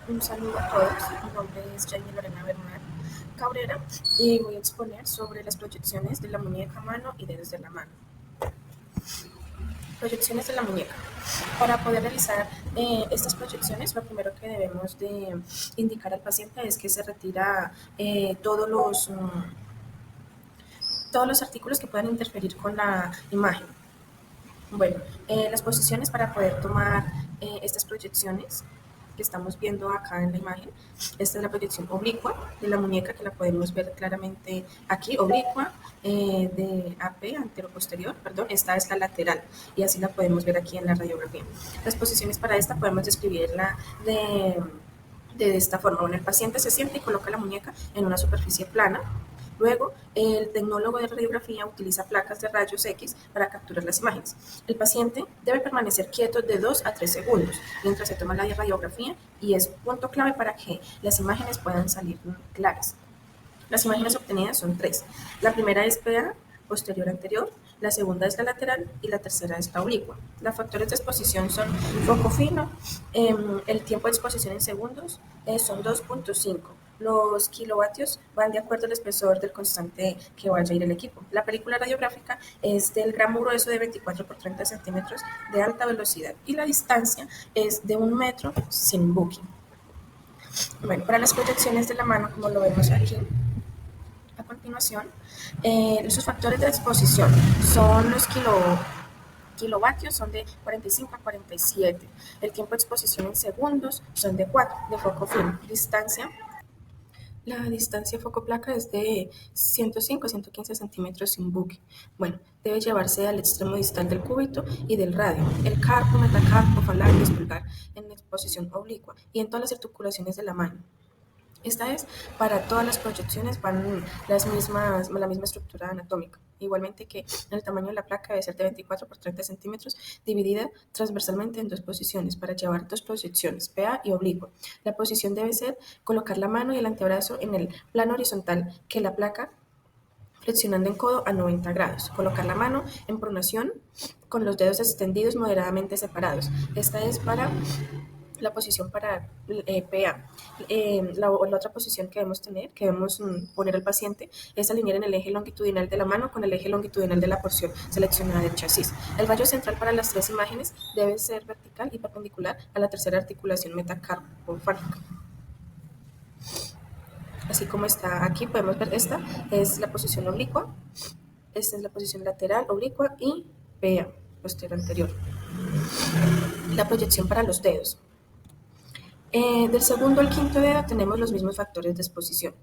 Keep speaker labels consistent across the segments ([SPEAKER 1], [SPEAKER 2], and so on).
[SPEAKER 1] Un saludo a todos, mi nombre es Jamie Lorena Bernal Cabrera y voy a exponer sobre las proyecciones de la muñeca, mano y dedos de la mano. Proyecciones de la muñeca. Para poder realizar estas proyecciones, lo primero que debemos de indicar al paciente es que se retira todos los artículos que puedan interferir con la imagen. Bueno, las posiciones para poder tomar estas proyecciones que estamos viendo acá en la imagen. Esta es la proyección oblicua de la muñeca, que la podemos ver claramente aquí, oblicua, de AP, antero-posterior, perdón. Esta es la lateral y así la podemos ver aquí en la radiografía. Las posiciones para esta podemos describirla de esta forma. Bueno, el paciente se sienta y coloca la muñeca en una superficie plana. Luego, el tecnólogo de radiografía utiliza placas de rayos X para capturar las imágenes. El paciente debe permanecer quieto de 2 a 3 segundos mientras se toma la radiografía y es punto clave para que las imágenes puedan salir claras. Las imágenes obtenidas son 3. La primera es PA, posterior anterior, la segunda es la lateral y la tercera es la oblicua. Los factores de exposición son foco fino, el tiempo de exposición en segundos son 2.5. Los kilovatios van de acuerdo al espesor del constante que vaya a ir el equipo. La película radiográfica es del gramo grueso de 24 por 30 centímetros de alta velocidad y la distancia es de 1 metro sin booking. Bueno, para las proyecciones de la mano, como lo vemos aquí, a continuación, sus factores de exposición son los kilovatios, son de 45 a 47. El tiempo de exposición en segundos son de 4, de foco fino. La distancia foco-placa es de 105 a 115 centímetros sin buque. Bueno, debe llevarse al extremo distal del cúbito y del radio, el carpo, metacarpo, falanges, pulgar, en exposición oblicua y en todas las articulaciones de la mano. Esta es para todas las proyecciones, van la misma estructura anatómica. Igualmente que el tamaño de la placa debe ser de 24 por 30 centímetros, dividida transversalmente en 2 posiciones para llevar 2 proyecciones, PA y oblicua. La posición debe ser colocar la mano y el antebrazo en el plano horizontal que la placa, flexionando en codo a 90 grados. Colocar la mano en pronación con los dedos extendidos moderadamente separados. Esta es para la posición para PA. La otra posición que debemos tener, que debemos poner al paciente, es alinear en el eje longitudinal de la mano con el eje longitudinal de la porción seleccionada del chasis. El rayo central para las 3 imágenes debe ser vertical y perpendicular a la tercera articulación metacarpofálica. Así como está aquí, podemos ver, esta es la posición oblicua, esta es la posición lateral oblicua y PA, posterior anterior. La proyección para los dedos. Del segundo al quinto dedo tenemos los mismos factores de exposición.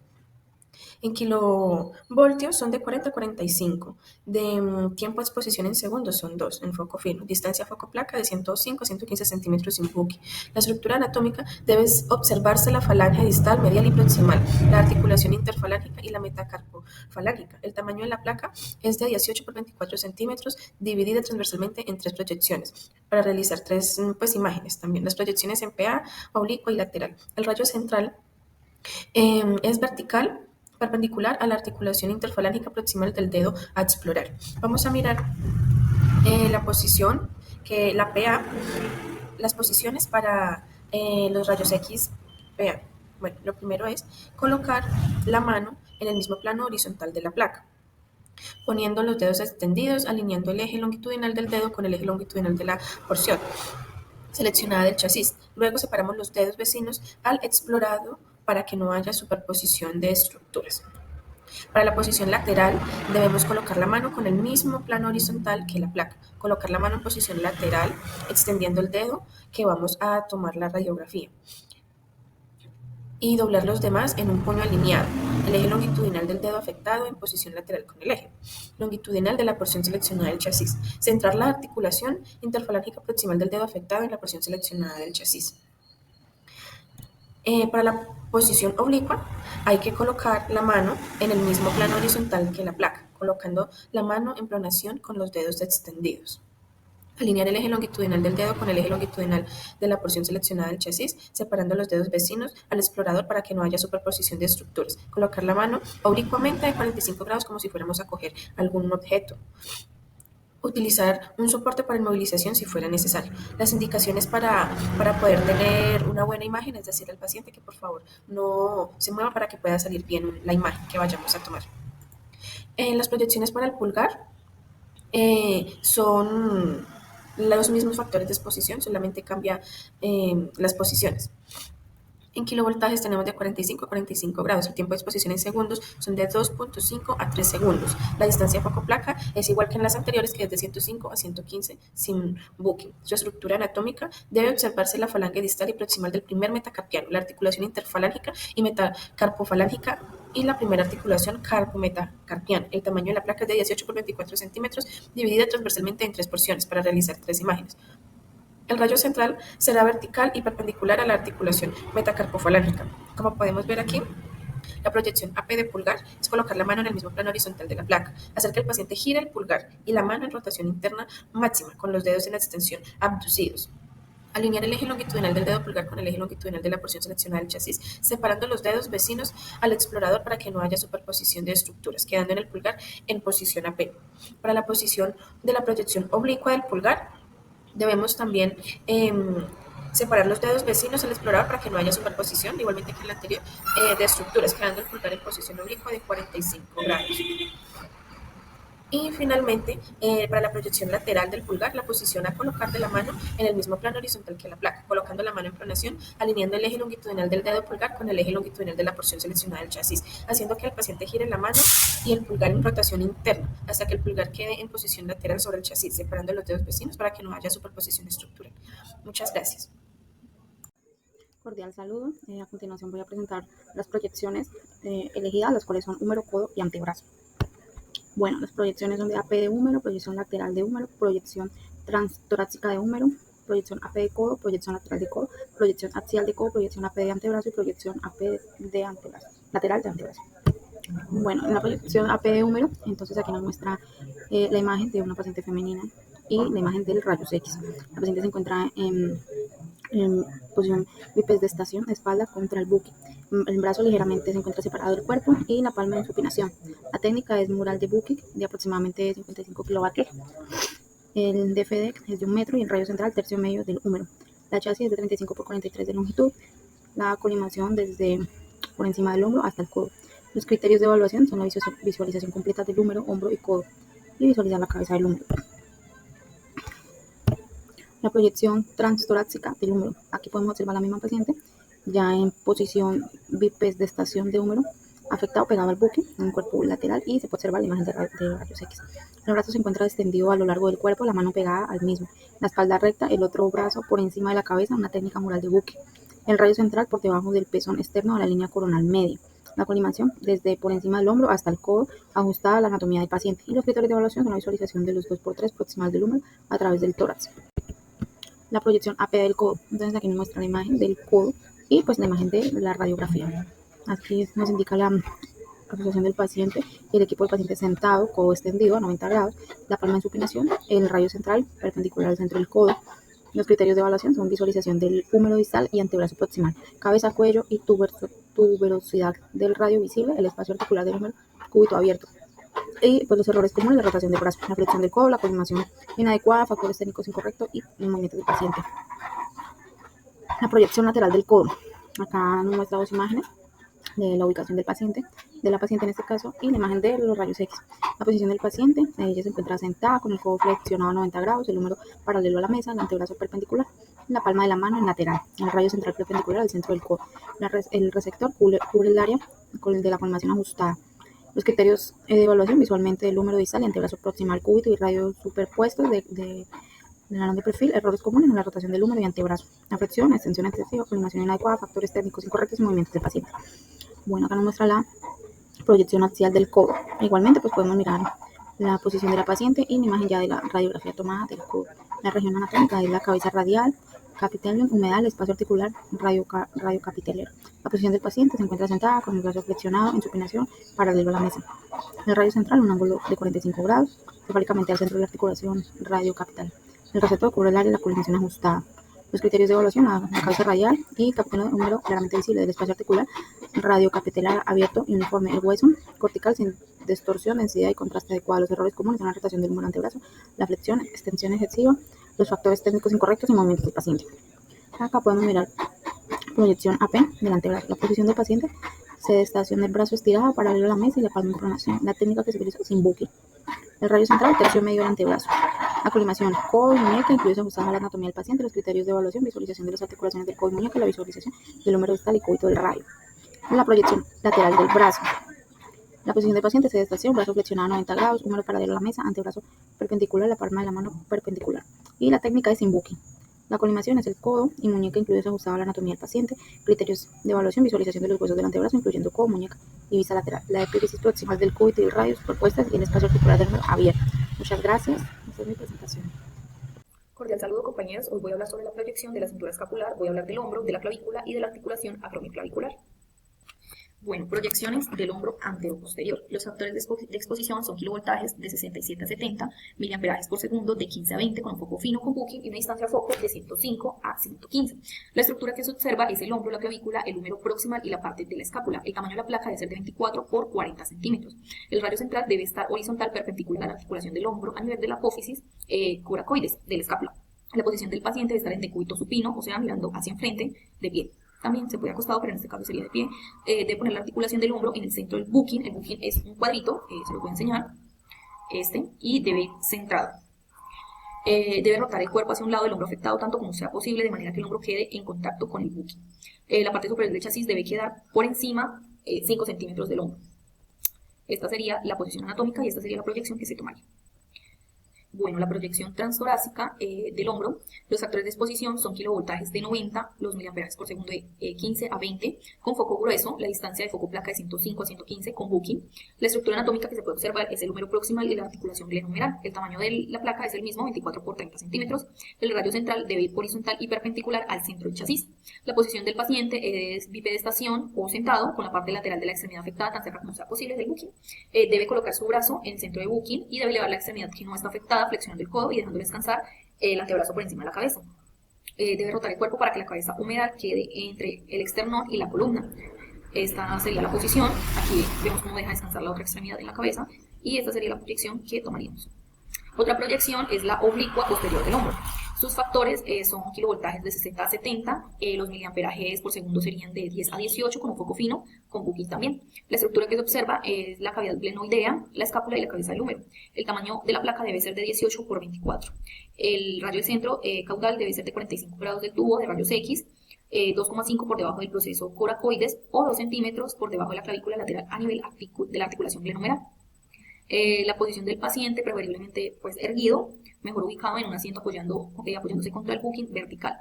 [SPEAKER 1] En kilovoltios son de 40 a 45. De tiempo de exposición en segundos son 2 en foco fino. Distancia foco-placa de 105 a 115 centímetros sin buque. La estructura anatómica debe observarse la falange distal, medial y proximal, la articulación interfalángica y la metacarpofalángica. El tamaño de la placa es de 18 por 24 centímetros, dividida transversalmente en 3 proyecciones, para realizar 3 imágenes también. Las proyecciones en PA, oblicua y lateral. El rayo central es vertical, perpendicular a la articulación interfalángica proximal del dedo a explorar. Vamos a mirar la posición, que la PA, las posiciones para los rayos X PA. Bueno, lo primero es colocar la mano en el mismo plano horizontal de la placa, poniendo los dedos extendidos, alineando el eje longitudinal del dedo con el eje longitudinal de la porción seleccionada del chasis. Luego separamos los dedos vecinos al explorado para que no haya superposición de estructuras. Para la posición lateral debemos colocar la mano con el mismo plano horizontal que la placa. Colocar la mano en posición lateral, extendiendo el dedo que vamos a tomar la radiografía. Y doblar los demás en un puño alineado. El eje longitudinal del dedo afectado en posición lateral con el eje longitudinal de la porción seleccionada del chasis. Centrar la articulación interfalángica proximal del dedo afectado en la porción seleccionada del chasis. Para la posición oblicua hay que colocar la mano en el mismo plano horizontal que la placa, colocando la mano en pronación con los dedos extendidos. Alinear el eje longitudinal del dedo con el eje longitudinal de la porción seleccionada del chasis, separando los dedos vecinos al explorador para que no haya superposición de estructuras. Colocar la mano oblicuamente a 45 grados como si fuéramos a coger algún objeto. Utilizar un soporte para inmovilización si fuera necesario. Las indicaciones para poder tener una buena imagen, es decir, al paciente que por favor no se mueva para que pueda salir bien la imagen que vayamos a tomar. En las proyecciones para el pulgar son los mismos factores de exposición, solamente cambia las posiciones. En kilovoltajes tenemos de 45 a 45 grados. El tiempo de exposición en segundos son de 2.5 a 3 segundos. La distancia foco-placa es igual que en las anteriores, que es de 105 a 115 sin booking. Su estructura anatómica debe observarse la falange distal y proximal del primer metacarpiano, la articulación interfalángica y metacarpofalángica y la primera articulación carpo-metacarpiana. El tamaño de la placa es de 18 por 24 centímetros, dividida transversalmente en 3 porciones para realizar 3 imágenes. El rayo central será vertical y perpendicular a la articulación metacarpofalángica. Como podemos ver aquí, la proyección AP de pulgar es colocar la mano en el mismo plano horizontal de la placa, hacer que el paciente gire el pulgar y la mano en rotación interna máxima con los dedos en extensión abducidos. Alinear el eje longitudinal del dedo pulgar con el eje longitudinal de la porción seleccionada del chasis, separando los dedos vecinos al explorador para que no haya superposición de estructuras, quedando en el pulgar en posición AP. Para la posición de la proyección oblicua del pulgar, debemos también separar los dedos vecinos al explorador para que no haya superposición, igualmente que en la anterior, de estructuras, quedando el pulgar en posición oblicua de 45 grados. Y finalmente, para la proyección lateral del pulgar, la posición a colocar de la mano en el mismo plano horizontal que la placa, colocando la mano en pronación, alineando el eje longitudinal del dedo pulgar con el eje longitudinal de la porción seleccionada del chasis, haciendo que el paciente gire la mano y el pulgar en rotación interna, hasta que el pulgar quede en posición lateral sobre el chasis, separando los dedos vecinos para que no haya superposición estructural. Muchas gracias.
[SPEAKER 2] Cordial saludo. A continuación voy a presentar las proyecciones elegidas, las cuales son húmero, codo y antebrazo. Bueno, las proyecciones son de AP de húmero, proyección lateral de húmero, proyección transtorácica de húmero, proyección AP de codo, proyección lateral de codo, proyección axial de codo, proyección AP de antebrazo y proyección AP de antebrazo, lateral de antebrazo. Bueno, en la proyección AP de húmero, entonces aquí nos muestra la imagen de una paciente femenina y la imagen del rayos X. La paciente se encuentra en posición bípedes de estación, espalda contra el buque. El brazo ligeramente se encuentra separado del cuerpo y la palma en supinación. La técnica es mural de buque de aproximadamente 55 kilovatios. El DFD es de 1 metro y el rayo central tercio medio del húmero. La chasis es de 35 por 43 de longitud. La colimación desde por encima del hombro hasta el codo. Los criterios de evaluación son la visualización completa del húmero, hombro y codo y visualizar la cabeza del húmero. La proyección transtorácica del húmero. Aquí podemos observar a la misma paciente ya en posición bípedes de estación de húmero, afectado pegado al buque en el cuerpo lateral y se puede observar la imagen de rayos X. El brazo se encuentra extendido a lo largo del cuerpo, la mano pegada al mismo, la espalda recta, el otro brazo por encima de la cabeza, una técnica mural de buque. El rayo central por debajo del pezón externo de la línea coronal media. La colimación desde por encima del hombro hasta el codo, ajustada a la anatomía del paciente. Y los criterios de evaluación son la visualización de los 2x3 proximal del húmero a través del tórax. La proyección AP del codo. Entonces aquí nos muestra la imagen del codo y pues la imagen de la radiografía. Aquí nos indica la asociación del paciente y el equipo del paciente sentado, codo extendido a 90 grados, la palma en supinación, el rayo central perpendicular al centro del codo. Los criterios de evaluación son visualización del húmero distal y antebrazo proximal, cabeza, cuello y tuberosidad del radio visible, el espacio articular del húmero, cúbito abierto. Y pues los errores comunes, la rotación del brazo, la flexión del codo, la colimación inadecuada, factores técnicos incorrectos y el movimiento del paciente. La proyección lateral del codo. Acá nos muestra dos imágenes de la ubicación del paciente, de la paciente en este caso, y la imagen de los rayos X. La posición del paciente, ella se encuentra sentada con el codo flexionado a 90 grados, el húmero paralelo a la mesa, el antebrazo perpendicular, la palma de la mano en lateral, el rayo central perpendicular al centro del codo. El receptor cubre el área con el de la colimación ajustada. Los criterios de evaluación visualmente del húmero distal y antebrazo proximal, cúbito y radio superpuestos de alón de perfil, errores comunes en la rotación del húmero y antebrazo, la flexión, extensión excesiva, colimación inadecuada, factores técnicos incorrectos y movimientos del paciente. Bueno, acá nos muestra la proyección axial del codo. Igualmente, pues podemos mirar la posición de la paciente y la imagen ya de la radiografía tomada del codo. La región anatómica es la cabeza radial, capitelium, humedal, espacio articular, radiocapitelero. La posición del paciente se encuentra sentada con el brazo flexionado en supinación paralelo a la mesa. El rayo central, un ángulo de 45 grados, cefálicamente al centro de la articulación radiocapital. El receptor cubre el área de la colimación ajustada. Los criterios de evaluación, la cabeza radial y capitelero, húmero claramente visible del espacio articular, radiocapitelar abierto y uniforme. El hueso cortical distorsión, densidad y contraste adecuado. Los errores comunes son la rotación del húmero antebrazo, la flexión, extensión excesiva, los factores técnicos incorrectos y movimientos del paciente. Acá podemos mirar proyección AP del antebrazo. La posición del paciente: sedestación del brazo estirado, paralelo a la mesa y la palma en pronación. La técnica que se utiliza sin buque. El radio central, tercio medio del antebrazo. La colimación, codo y muñeca, incluye ajustar a la anatomía del paciente, los criterios de evaluación, visualización de las articulaciones del codo y muñeca, la visualización del húmero distal y cúbito del radio. La proyección lateral del brazo. La posición del paciente: sedestación, brazo flexionado a 90 grados, húmero paralelo a la mesa, antebrazo perpendicular, la palma de la mano perpendicular. Y la técnica es sin buque. La colimación es el codo y muñeca, incluidos ajustado a la anatomía del paciente, criterios de evaluación, visualización de los huesos del antebrazo, incluyendo codo, muñeca y vista lateral. La epífisis proximal del cúbito y el radio propuestas y el espacio articular del húmero abierto. Muchas gracias. Esta es mi presentación.
[SPEAKER 3] Cordial saludo, compañeros. Hoy voy a hablar sobre la proyección de la cintura escapular, voy a hablar del hombro, de la clavícula y de la articulación acromioclavicular. Bueno, proyecciones del hombro antero-posterior. Los factores de exposición son kilovoltajes de 67 a 70, miliamperajes por segundo de 15 a 20 con un foco fino con booking y una distancia a foco de 105 a 115. La estructura que se observa es el hombro, la clavícula, el húmero proximal y la parte de la escápula. El tamaño de la placa debe ser de 24 por 40 centímetros. El radio central debe estar horizontal perpendicular a la articulación del hombro a nivel de la apófisis coracoides de la escápula. La posición del paciente debe estar en decúbito supino, o sea, mirando hacia enfrente, de pie. También se puede acostado, pero en este caso sería de pie. De poner la articulación del hombro en el centro del booking. El booking es un cuadrito, se lo voy a enseñar, y debe ir centrado. Debe rotar el cuerpo hacia un lado del hombro afectado tanto como sea posible, de manera que el hombro quede en contacto con el booking. La parte superior del chasis debe quedar por encima 5 centímetros del hombro. Esta sería la posición anatómica y esta sería la proyección que se tomaría. Bueno, la proyección transtorácica del hombro, los factores de exposición son kilovoltajes de 90, los miliamperajes por segundo de 15 a 20, con foco grueso, la distancia de foco placa de 105 a 115 con booking. La estructura anatómica que se puede observar es el húmero proximal y la articulación glenohumeral. El tamaño de la placa es el mismo, 24 por 30 centímetros. El radio central debe ir horizontal y perpendicular al centro del chasis. La posición del paciente es bipedestación o sentado, con la parte lateral de la extremidad afectada tan cerca como sea posible del booking. Debe colocar su brazo en el centro de booking y debe elevar la extremidad que no está afectada, flexionando el codo y dejando descansar el antebrazo por encima de la cabeza. Debe rotar el cuerpo para que la cabeza húmeda quede entre el esternón y la columna. Esta sería la posición. Aquí vemos cómo deja descansar la otra extremidad en la cabeza y esta sería la proyección que tomaríamos. Otra proyección es la oblicua posterior del hombro. Sus factores son kilovoltajes de 60 a 70, los miliamperajes por segundo serían de 10 a 18 con un foco fino, con booking también. La estructura que se observa es la cavidad glenoidea, la escápula y la cabeza del húmero. El tamaño de la placa debe ser de 18 por 24. El radio de centro caudal debe ser de 45 grados del tubo de rayos X, 2,5 por debajo del proceso coracoides o 2 centímetros por debajo de la clavícula lateral a nivel de la articulación glenohumeral. La posición del paciente, preferiblemente pues erguido, mejor ubicado en un asiento apoyándose contra el booking vertical.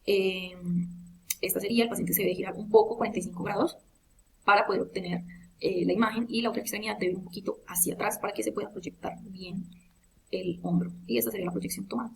[SPEAKER 3] Esta sería, el paciente se debe girar un poco, 45 grados, para poder obtener la imagen, y la otra extremidad debe ir un poquito hacia atrás para que se pueda proyectar bien el hombro. Y esta sería la proyección tomada.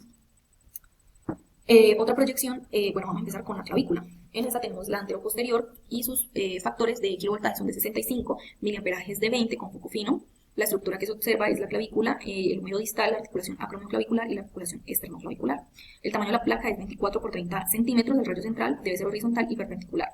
[SPEAKER 3] Otra proyección, bueno, vamos a empezar con la clavícula. En esta tenemos la anteroposterior y sus factores de kilovoltaje son de 65, miliamperajes de 20 con foco fino. La estructura que se observa es la clavícula, el húmero distal, la articulación acromioclavicular y la articulación esternoclavicular. El tamaño de la placa es 24 por 30 centímetros, el radio central debe ser horizontal y perpendicular.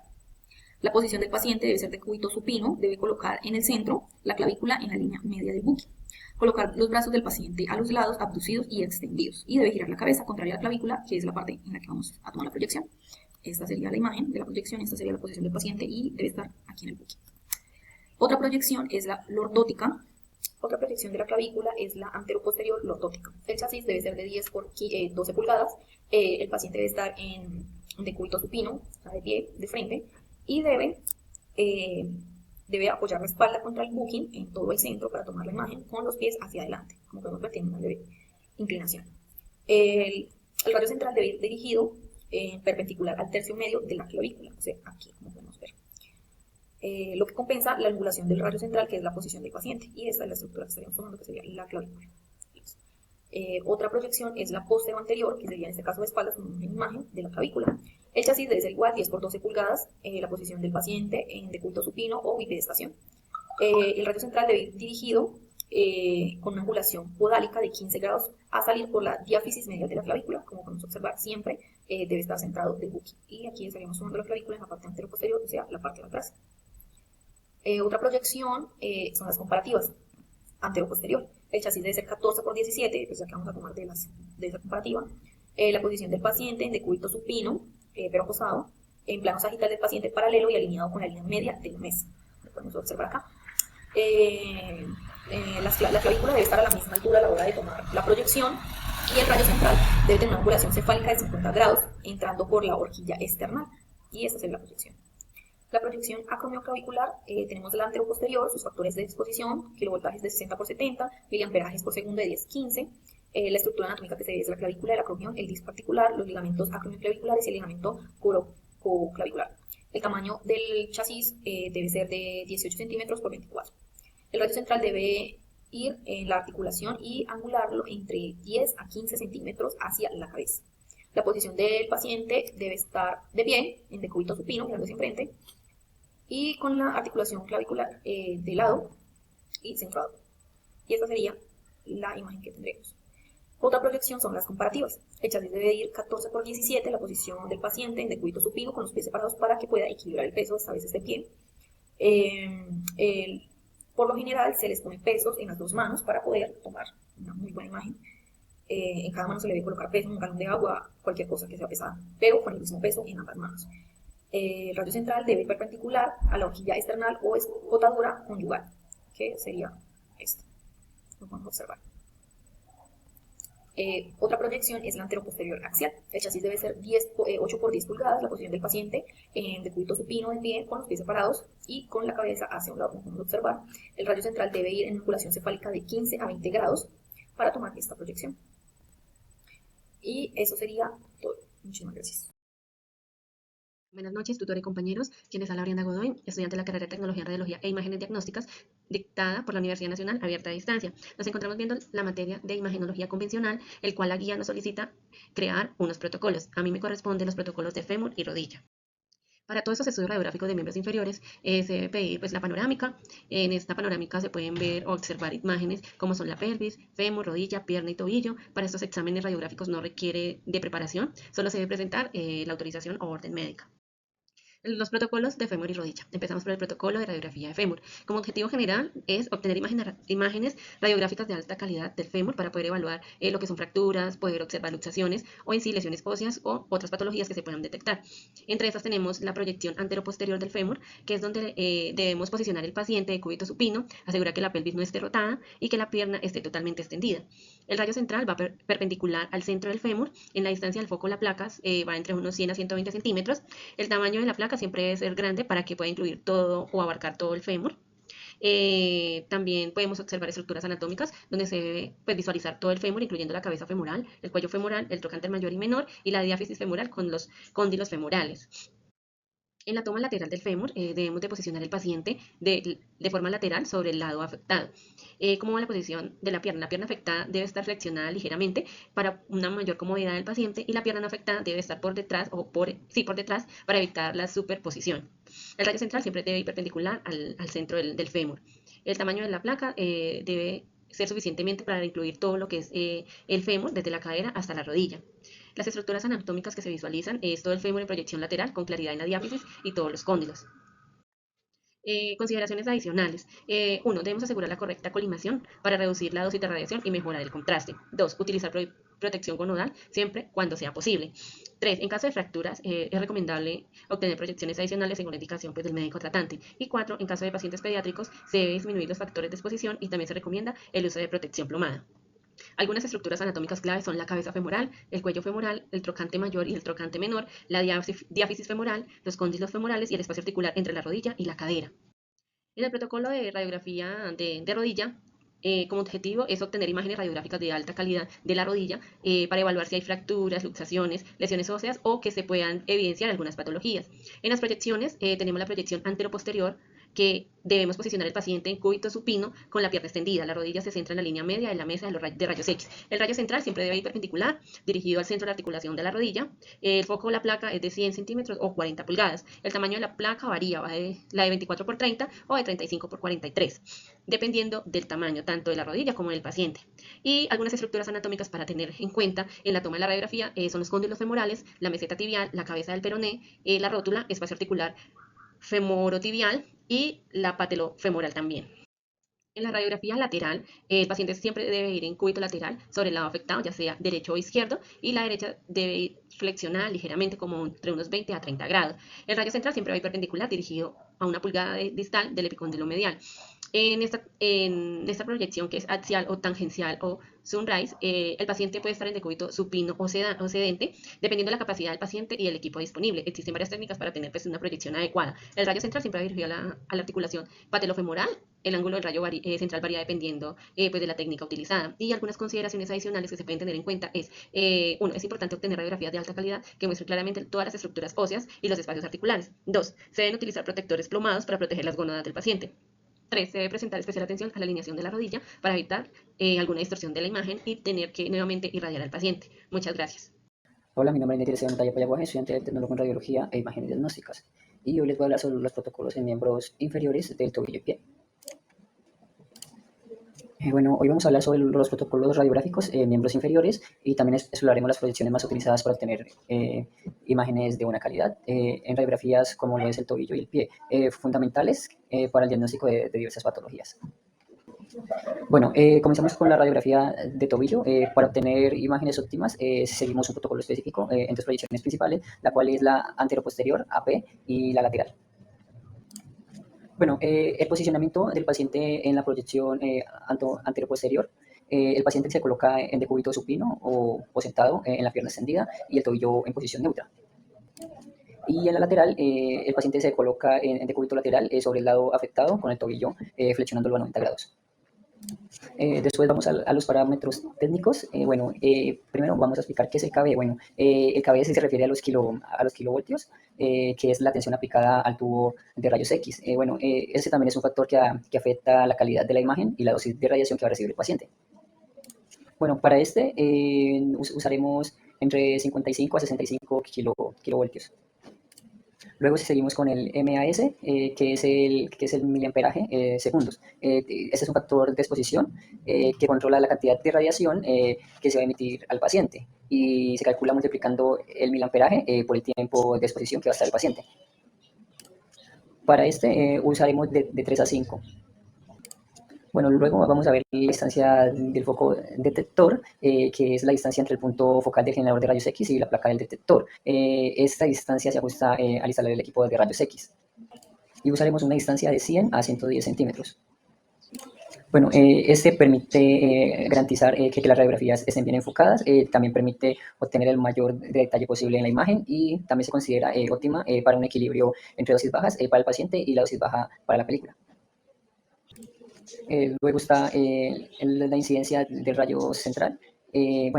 [SPEAKER 3] La posición del paciente debe ser de cúbito supino, debe colocar en el centro la clavícula en la línea media del booking. Colocar los brazos del paciente a los lados, abducidos y extendidos, y debe girar la cabeza contraria a la clavícula, que es la parte en la que vamos a tomar la proyección. Esta sería la imagen de la proyección, esta sería la posición del paciente y debe estar aquí en el booking. Otra proyección es la lordótica. Otra proyección de la clavícula es la anteroposterior lordótica. El chasis debe ser de 10 por 12 pulgadas. El paciente debe estar en decúbito supino, o sea, de pie, de frente, y debe apoyar la espalda contra el booking en todo el centro para tomar la imagen con los pies hacia adelante, como podemos ver, tiene una leve inclinación. El radio central debe ir dirigido perpendicular al tercio medio de la clavícula, o sea, aquí, como podemos ver. Lo que compensa la angulación del radio central, que es la posición del paciente, y esta es la estructura que estaríamos tomando, que sería la clavícula. Otra proyección es la postero anterior, que sería en este caso de espaldas, como una imagen de la clavícula. El chasis debe ser igual, 10 por 12 pulgadas, la posición del paciente en decúbito supino o bipedestación. El radio central debe ir dirigido con una angulación podálica de 15 grados a salir por la diáfisis medial de la clavícula, como podemos observar siempre, debe estar centrado del booking. Y aquí estaríamos sumando la clavícula en la parte anteroposterior, o sea, la parte de atrás. Otra proyección son las comparativas antero-posterior. El chasis debe ser 14 por 17, pues aquí vamos a tomar de esa comparativa. La posición del paciente en decúbito supino, pero acostado, en plano sagital del paciente paralelo y alineado con la línea media de la mesa. Lo podemos observar acá. La clavícula debe estar a la misma altura a la hora de tomar la proyección y el rayo central debe tener una angulación cefálica de 50 grados entrando por la horquilla external, y esa es la proyección. La proyección acromioclavicular, tenemos la antero-posterior, sus factores de disposición, kilovoltajes de 60 por 70, miliamperajes por segundo de 10-15, la estructura anatómica que se ve es la clavícula, el acromion, el disco articular, los ligamentos acromioclaviculares y el ligamento coroclavicular. El tamaño del chasis debe ser de 18 centímetros por 24. El radio central debe ir en la articulación y angularlo entre 10 a 15 centímetros hacia la cabeza. La posición del paciente debe estar de pie, en decúbito supino, mirando hacia enfrente, y con la articulación clavicular de lado y centrado. Y esta sería la imagen que tendremos. Otra proyección son las comparativas. El chasis debe ir 14 por 17, la posición del paciente en decúbito supino con los pies separados para que pueda equilibrar el peso, esta vez de pie. Por lo general se les ponen pesos en las dos manos para poder tomar una muy buena imagen. En cada mano se le debe colocar peso, un galón de agua, cualquier cosa que sea pesada, pero con el mismo peso en ambas manos. El radio central debe ir perpendicular a la horquilla external o escotadura conyugal, que sería esto. Lo podemos observar. Otra proyección es la antero-posterior axial. El chasis debe ser 8 por 10 pulgadas, la posición del paciente en decúbito supino de pie con los pies separados y con la cabeza hacia un lado, como podemos observar. El radio central debe ir en angulación cefálica de 15 a 20 grados para tomar esta proyección. Y eso sería todo. Muchísimas gracias.
[SPEAKER 4] Buenas noches, tutor y compañeros. Quien les habla Brianda Godoy, estudiante de la carrera de Tecnología, Radiología e Imágenes Diagnósticas, dictada por la Universidad Nacional Abierta a Distancia. Nos encontramos viendo la materia de imagenología convencional, el cual la guía nos solicita crear unos protocolos. A mí me corresponden los protocolos de fémur y rodilla. Para todos estos estudios radiográficos de miembros inferiores se debe pedir la panorámica. En esta panorámica se pueden ver o observar imágenes como son la pelvis, fémur, rodilla, pierna y tobillo. Para estos exámenes radiográficos no requiere de preparación, solo se debe presentar la autorización o orden médica. Los protocolos de fémur y rodilla. Empezamos por el protocolo de radiografía de fémur. Como objetivo general es obtener imágenes radiográficas de alta calidad del fémur para poder evaluar lo que son fracturas, poder observar luxaciones o en sí lesiones óseas o otras patologías que se puedan detectar. Entre estas tenemos la proyección antero-posterior del fémur, que es donde debemos posicionar el paciente de cúbito supino, asegurar que la pelvis no esté rotada y que la pierna esté totalmente extendida. El rayo central va perpendicular al centro del fémur. En la distancia del foco la placa va entre unos 100 a 120 centímetros. El tamaño de la placa siempre debe ser grande para que pueda incluir todo o abarcar todo el fémur. También podemos observar estructuras anatómicas donde se debe visualizar todo el fémur, incluyendo la cabeza femoral, el cuello femoral, el trocánter mayor y menor y la diáfisis femoral con los cóndilos femorales. En la toma lateral del fémur debemos de posicionar el paciente de forma lateral sobre el lado afectado. ¿Cómo va la posición de la pierna? La pierna afectada debe estar flexionada ligeramente para una mayor comodidad del paciente y la pierna no afectada debe estar por detrás por detrás para evitar la superposición. El rayo central siempre debe ir perpendicular al centro del fémur. El tamaño de la placa debe ser suficientemente para incluir todo lo que es el fémur desde la cadera hasta la rodilla. Las estructuras anatómicas que se visualizan es todo el fémur en proyección lateral con claridad en la diáfisis y todos los cóndilos. Consideraciones adicionales. 1. Debemos asegurar la correcta colimación para reducir la dosis de radiación y mejorar el contraste. 2. Utilizar protección conodal siempre cuando sea posible. 3. En caso de fracturas es recomendable obtener proyecciones adicionales según la indicación del médico tratante. Y 4. En caso de pacientes pediátricos se debe disminuir los factores de exposición y también se recomienda el uso de protección plomada. Algunas estructuras anatómicas claves son la cabeza femoral, el cuello femoral, el trocante mayor y el trocante menor, la diáfisis femoral, los cóndilos femorales y el espacio articular entre la rodilla y la cadera. En el protocolo de radiografía de rodilla, como objetivo es obtener imágenes radiográficas de alta calidad de la rodilla para evaluar si hay fracturas, luxaciones, lesiones óseas o que se puedan evidenciar algunas patologías. En las proyecciones tenemos la proyección antero-posterior, que debemos posicionar el paciente en cúbito supino con la pierna extendida. La rodilla se centra en la línea media de la mesa de rayos X. El rayo central siempre debe ir perpendicular, dirigido al centro de la articulación de la rodilla. El foco de la placa es de 100 centímetros o 40 pulgadas. El tamaño de la placa varía, va de la de 24 por 30 o de 35 por 43, dependiendo del tamaño tanto de la rodilla como del paciente. Y algunas estructuras anatómicas para tener en cuenta en la toma de la radiografía son los cóndilos femorales, la meseta tibial, la cabeza del peroné, la rótula, espacio articular femorotibial, y la patelofemoral también. En la radiografía lateral, el paciente siempre debe ir en cúbito lateral sobre el lado afectado, ya sea derecho o izquierdo, y la derecha debe ir flexionada ligeramente como entre unos 20 a 30 grados. El rayo central siempre va a ir perpendicular dirigido a una pulgada distal del epicóndilo medial. En esta proyección que es axial o tangencial o sunrise, el paciente puede estar en decúbito supino o sedente, dependiendo de la capacidad del paciente y del equipo disponible. Existen varias técnicas para tener pues, una proyección adecuada. El rayo central siempre va dirigido a la articulación patelofemoral. El ángulo del rayo central varía dependiendo pues, de la técnica utilizada. Y algunas consideraciones adicionales que se pueden tener en cuenta es, uno, es importante obtener radiografías de alta calidad que muestren claramente todas las estructuras óseas y los espacios articulares. Dos, se deben utilizar protectores plomados para proteger las gónadas del paciente. 3. Se debe presentar especial atención a la alineación de la rodilla para evitar alguna distorsión de la imagen y tener que nuevamente irradiar al paciente. Muchas gracias.
[SPEAKER 5] Hola, mi nombre es Netir Natalia Payaguaje, estudiante del Tecnólogo en Radiología e Imágenes Diagnósticas. Y hoy les voy a hablar sobre los protocolos en miembros inferiores del tobillo y pie. Bueno, hoy vamos a hablar sobre los protocolos radiográficos en miembros inferiores y también exploraremos las proyecciones más utilizadas para obtener imágenes de buena calidad en radiografías como lo es el tobillo y el pie, fundamentales para el diagnóstico de diversas patologías. Bueno, comenzamos con la radiografía de tobillo. Para obtener imágenes óptimas, seguimos un protocolo específico en dos proyecciones principales, la cual es la anteroposterior, AP, y la lateral. Bueno, el posicionamiento del paciente en la proyección anteroposterior, el paciente se coloca en decúbito supino o sentado en la pierna extendida y el tobillo en posición neutra. Y en la lateral, el paciente se coloca en decúbito lateral sobre el lado afectado con el tobillo flexionándolo a 90 grados. Después vamos a los parámetros técnicos. Primero vamos a explicar qué es el KB. Bueno, el KB se refiere a los kilovoltios, que es la tensión aplicada al tubo de rayos X. Ese también es un factor que afecta la calidad de la imagen y la dosis de radiación que va a recibir el paciente. Bueno, para usaremos entre 55 a 65 kilovoltios. Luego seguimos con el MAS, que es el miliamperaje segundos. Este es un factor de exposición que controla la cantidad de radiación que se va a emitir al paciente y se calcula multiplicando el miliamperaje por el tiempo de exposición que va a estar el paciente. Para usaremos de 3 a 5. Bueno, luego vamos a ver la distancia del foco detector, que es la distancia entre el punto focal del generador de rayos X y la placa del detector. Esta distancia se ajusta al instalar el equipo de rayos X. Y usaremos una distancia de 100 a 110 centímetros. Bueno, permite garantizar que las radiografías estén bien enfocadas, también permite obtener el mayor detalle posible en la imagen y también se considera óptima para un equilibrio entre dosis bajas para el paciente y la dosis baja para la película. Luego está la incidencia del rayo central. El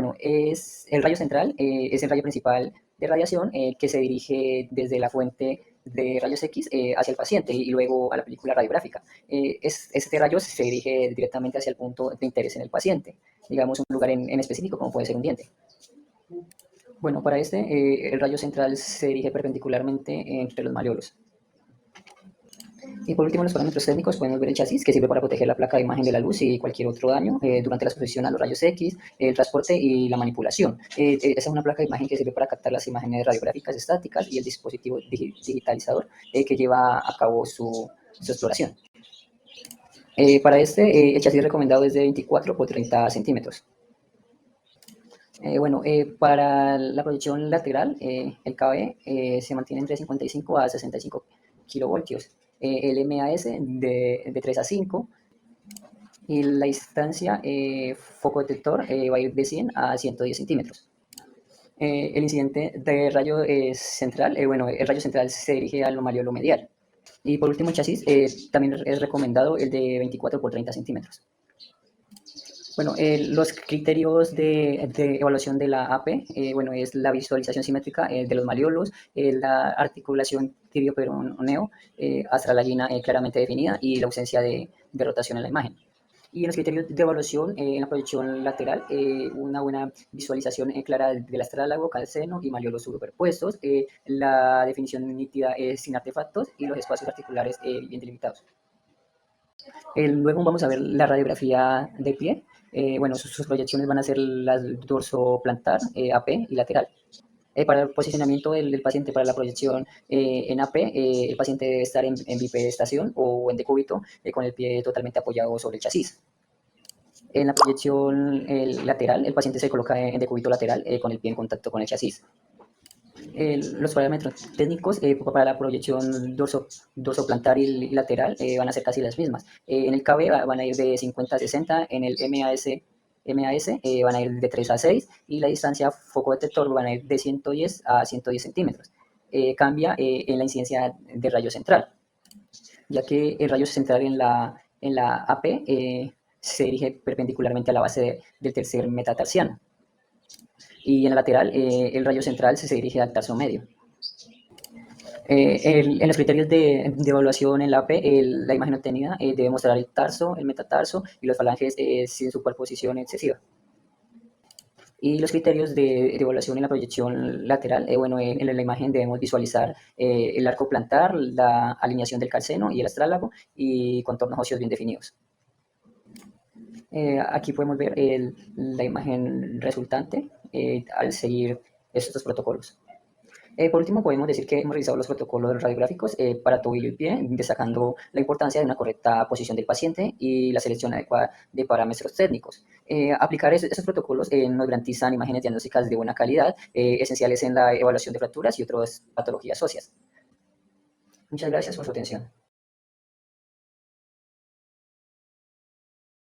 [SPEAKER 5] rayo central es el rayo principal de radiación que se dirige desde la fuente de rayos X hacia el paciente y luego a la película radiográfica. Este rayo se dirige directamente hacia el punto de interés en el paciente, digamos un lugar en específico como puede ser un diente. Bueno, para el rayo central se dirige perpendicularmente entre los malleolos. Y por último, los parámetros técnicos podemos ver el chasis, que sirve para proteger la placa de imagen de la luz y cualquier otro daño durante la exposición a los rayos X, el transporte y la manipulación. Esa es una placa de imagen que sirve para captar las imágenes radiográficas estáticas y el dispositivo digitalizador que lleva a cabo su exploración. Para el chasis recomendado es de 24 por 30 centímetros. Para la proyección lateral, el KB se mantiene entre 55 a 65 kilovoltios. El MAS de 3 a 5 y la distancia foco detector va a ir de 100 a 110 centímetros. El incidente de rayo central, el rayo central se dirige al malleolo medial. Y por último, el chasis también es recomendado el de 24 por 30 centímetros. Bueno, los criterios de evaluación de la AP, es la visualización simétrica de los malleolos, la articulación tibio-peroneo astralalina claramente definida y la ausencia de rotación en la imagen. Y en los criterios de evaluación, en la proyección lateral, una buena visualización clara del astrálago, calceno y malleolos superpuestos, la definición nítida sin artefactos y los espacios articulares bien delimitados. Luego vamos a ver la radiografía de pie. Sus proyecciones van a ser las dorsoplantar, AP y lateral. Para el posicionamiento del paciente para la proyección en AP, el paciente debe estar en bipedestación o en decúbito con el pie totalmente apoyado sobre el chasis. En la proyección lateral, el paciente se coloca en decúbito lateral con el pie en contacto con el chasis. Los parámetros técnicos para la proyección dorsoplantar y lateral van a ser casi las mismas. En el KB van a ir de 50 a 60, en el MAS van a ir de 3 a 6 y la distancia foco detector van a ir de 110 a 110 centímetros. Cambia en la incidencia de rayo central, ya que el rayo central en la AP se dirige perpendicularmente a la base del tercer metatarsiano. Y en la lateral, el rayo central se dirige al tarso medio. En los criterios de evaluación en la AP, la imagen obtenida debe mostrar el tarso, el metatarso y los falanges sin superposición excesiva. Y los criterios de evaluación en la proyección lateral, bueno, en la imagen debemos visualizar el arco plantar, la alineación del calceno y el astrálago y contornos óseos bien definidos. Aquí podemos ver la imagen resultante al seguir estos protocolos. Por último, podemos decir que hemos revisado los protocolos radiográficos para tobillo y pie, destacando la importancia de una correcta posición del paciente y la selección adecuada de parámetros técnicos. Aplicar esos protocolos nos garantizan imágenes diagnósticas de buena calidad, esenciales en la evaluación de fracturas y otras patologías óseas. Muchas gracias por su atención.